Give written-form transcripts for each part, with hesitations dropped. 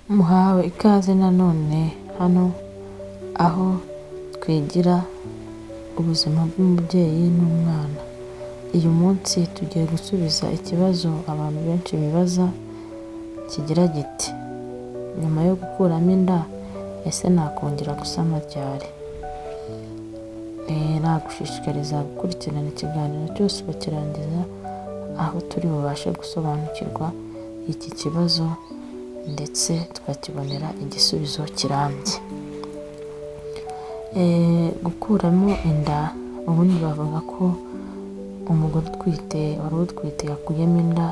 Muhawe ikaze nanone hano aho twigira ubuzima bw'umubyeyi n'umwana. Uyu munsi tugiye gusubiza ikibazo abantu benshi bibaza kigira giti: nyuma yo gukuramo inda ese nakongera gusama ryari? Nagushishikariza gukurikirana ikiganiro cyose ukakirangiza, aho turi bubashe gusobanukirwa iki kibazo ndetse tukakibonera igisubizo kirambye. Gukuramo inda ubundi bavuga ko umugore wari utwite yakuyemo inda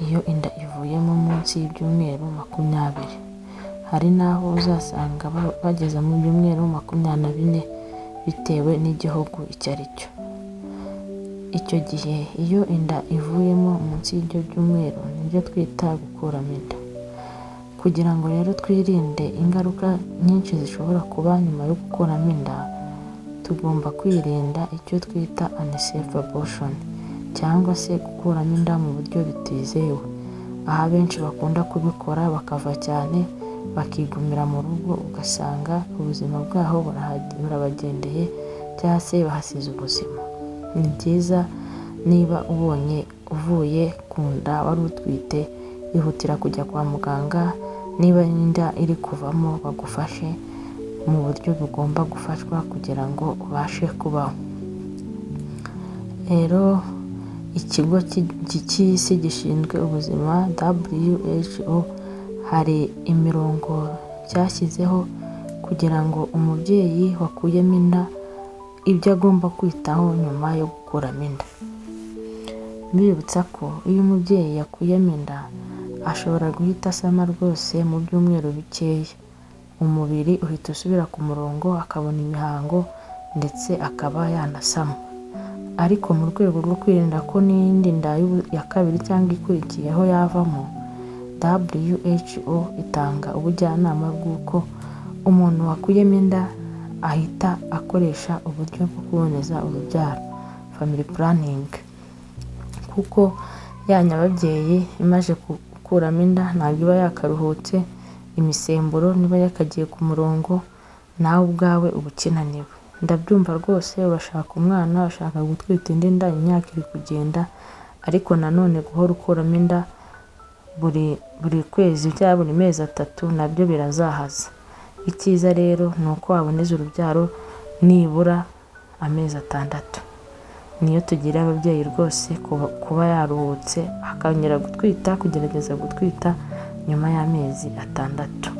iyo inda ivuyemo munsi y'ibyumweru 20. Hari n'aho uzasanga bageza mu byumweru 24 bitewe n'igihugu icyo ari cyo. Icyo gihe iyo inda ivuyemo munsi y'ibyo byumweru nibyo twita gukuramo inda. Kugira ngo rero twirinde ingaruka nyinshi zishobora kuba nyuma yo gukuramo inda, tugomba kwirinda icyo twita unsafe abortion cyangwa se gukuramo inda mu buryo bitizewe, aho abenshi bakunda kubikora bakava cyane bakigumira mu rugo, ugasanga ubuzima bwaho burabagendeye cyangwa se bahasize ubuzima. Ni byiza niba ubonye uvuye ku nda wari utwite, ihutira kujya kwa muganga. Niba inda iri kuvamo bagufashe mu buryo bugomba gufashwa kugira ngo ubashe kubaho. Rero ikigo cy'isi gishinzwe ubuzima WHO hari imirongo cyashyizeho kugira ngo umubyeyi wakuyemo inda ibyo agomba kwitaho nyuma yo gukuramo inda. Mbibutsa ko iyo umubyeyi yakuyemo inda ashobora guhita asama rwose mu byumweru bikeya, umubiri uhita usubira ku murongo, akabona imihango ndetse akaba yanasama. Ariko mu rwego rwo kwirinda ko n'iyindi nda ya kabiri cyangwa ikurikiyeho yavamo, WHO itanga ubujyanama bw'uko umuntu wakuyemo inda ahita akoresha uburyo bwo kuboneza urubyaro, family planning, kuko ya nyababyeyi imaze gukuramo inda ntabwo iba yakaruhutse, imisemburo niba yakagiye ku murongo, nawe ubwawe uba ukinaniwe. Ndabyumva rwose, urashaka umwana, urashaka gutwita indi nda, imyaka iri kugenda, ariko nanone guhora ukuramo inda buri kwezi cyangwa buri mezi 3 nabyo birazahaza. Icyiza rero ni uko waboneza urubyaro nibura amezi 6. Niyo tugira ababyeyi rwose kuba yaruhutse akongera gutwita, kugerageza gutwita nyuma y'amezi 6.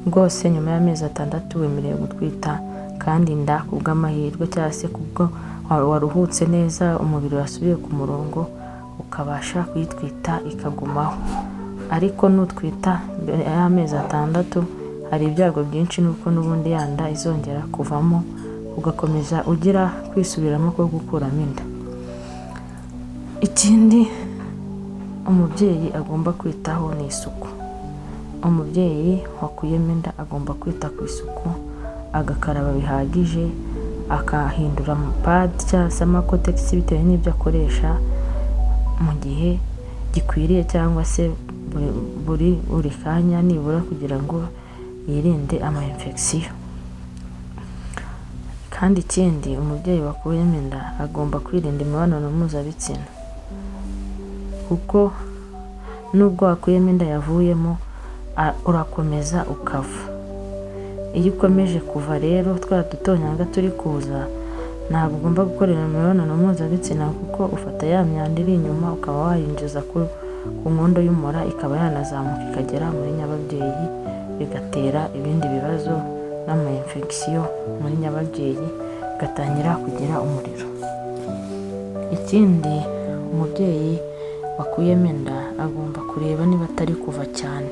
Rwose nyuma y'amezi 6 wemerewe gutwita, kandi inda kubw'amahirwe cyangwa se kubwo waruhutse neza, umubiri wasubiye ku murongo, ukabasha kuyitwita ikagumaho. Ariko nutwita mbere y'amezi 6 hari ibyago byinshi nuko n'ubundi ya nda izongera kuvamo, ugakomeza ugira kwisubiramo ko gukuramo inda. Ikindi umubyeyi agomba kwitaho ni isuku. Umubyeyi wakuyemo inda agomba kwita ku isuku, agakaraba bihagije, akahindura pad cyangwa se amakotegisi bitewe n'ibyo akoresha mu gihe gikwiriye, cyangwa se buri kanya nibura, kugira ngo yirinde ama-infection. Kandi ikindi, umubyeyi wakuyemo inda agomba kwirinda imibonano mpuzabitsina, kuko nubwo wakuyemo inda yavuyemo urakomeza ukava. Iyo ukomeje kuva rero twa dutonyanga turi kuza, ntabwo ugomba gukorera imibonano mpuzabitsina, kuko ufata ya myanda iri inyuma ukaba wayinjiza ku nkondo y'umura, ikaba yanazamuka ikagera muri nyababyeyi, bigatera ibindi bibazo n'ama-infection muri nyababyeyi, igatangira kugira umuriro. Ikindi, umubyeyi wakuyemo inda agomba kureba niba atari kuva cyane.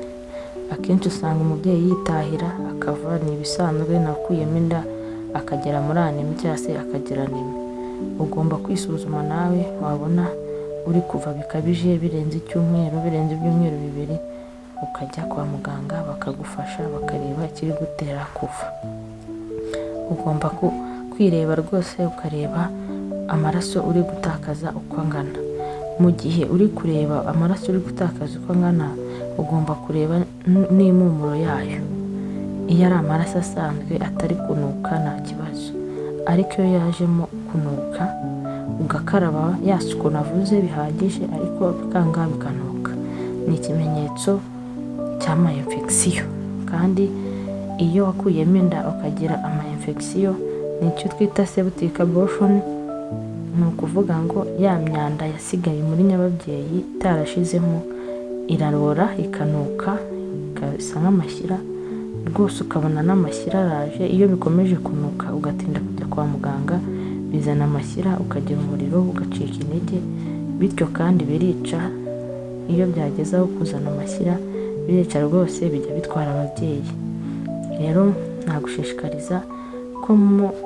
Akenshi usanga umubyeyi yitahira akava, ni ibisanzwe, nakuyemo inda akagera muri anemi cyangwa se akagira anemi. Ugomba kwisuzuma nawe, wabona uri kuva bikabije birenze icyumweru, birenze ibyumweru 2, ukajya kwa muganga bakagufasha bakareba ikiri gutera kuva. Ugomba kwireba rwose, ukareba amaraso uri gutakaza uko angana. Mu gihe uri kureba amaraso uri gutakaza uko angana, ugomba kureba n'impumuro yayo. Iyo ari amaraso asanzwe atari kunuka nta kibazo, ariko iyo yajemo kunuka ugakaraba ya suku navuze bihagije ariko bikanga bikanuka, ni ikimenyetso cy'ama infection. Kandi iyo wakuyemo inda ukagira ama infection nicyo twita septic abortion, ni ukuvuga ngo ya myanda yasigaye muri nyababyeyi itarashizemo irarora ikanuka ikasa nk'amashyira rwose, ukabona n'amashyira araje. Iyo bikomeje kunuka ugatinda kujya kwa muganga bizana amashyira, ukagira umuriro, ugacika intege, bityo kandi birica. Iyo byageze aho kuzana amashyira birica rwose, bijya bitwara ababyeyi. Rero nagushishikariza ko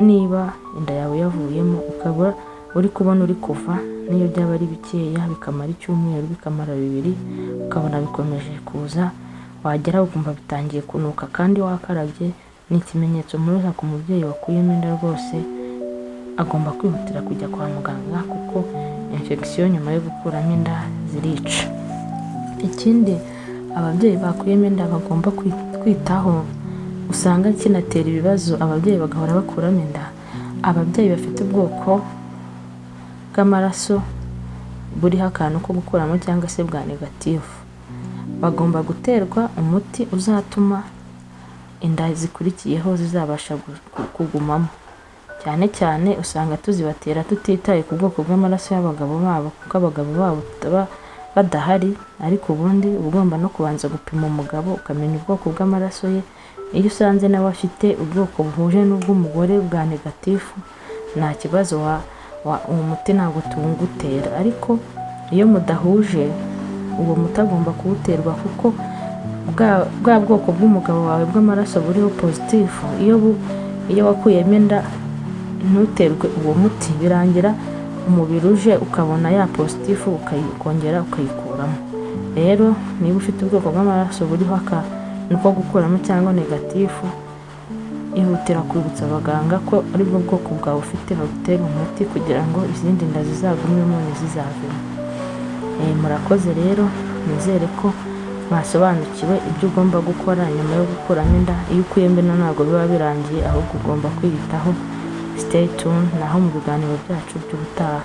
niba inda yawe yavuyemo ukaba uri kubona uri kuva, niyo byaba ari bikeya bikamara icyumweru, bikamara 2, ukabona bikomeje kuza, wagera ukumva bitangiye kunuka kandi wakarabye, ni ikimenyetso mpuruza ku mubyeyi wakuyemo inda. Rwose agomba kwihutira kujya kwa muganga kuko infection nyuma yo gukuramo inda zirica. Ikindi ababyeyi bakuyemo inda bagomba kwitaho, usanga kinatera ibibazo ababyeyi bagahora bakuramo inda, ababyeyi bafite ubwoko bw'amaraso buriho akantu ko gukuramo cyangwa se bwa negative, bagomba guterwa umuti uzatuma inda zikurikiyeho zizabasha kugumamo. Cyane cyane usanga tuzibatera tutitaye ku bwoko bw'amaraso y'abagabo babo, kuko abagabo babo baba badahari, ariko ubundi ugomba no kubanza gupima umugabo ukamenya ubwoko bw'amaraso ye. Iyo usanze nawe afite ubwoko buhuje n'ubw'umugore bwa negative, nta kibazo, uwo muti ntabwo tuwugutera. Ariko iyo mudahuje, uwo muti agomba kuwuterwa kuko bwa bwoko bw'umugabo wawe bw'amaraso buriho positive. Iyo wakuyemo inda ntuterwe uwo muti, birangira umubiri uje ukabona ya positive ukongera ukayikuramo. Rero niba ufite ubwoko bw'amaraso buriho akantu ko gukuramo cyangwa negative, ihutira kwibutsa abaganga ko ari bwo bwoko bwawe ufite, bagutera umuti kugira ngo izindi nda zizagumemo ntizizavemo. Murakoze rero, nizere ko mwasobanukiwe ibyo ugomba gukora nyuma yo gukuramo inda. Iyo ukuyemo inda ntabwo biba birangiye, ahubwo ugomba kwiyitaho. Stay tuned naho mu biganiro byacu by'ubutaha.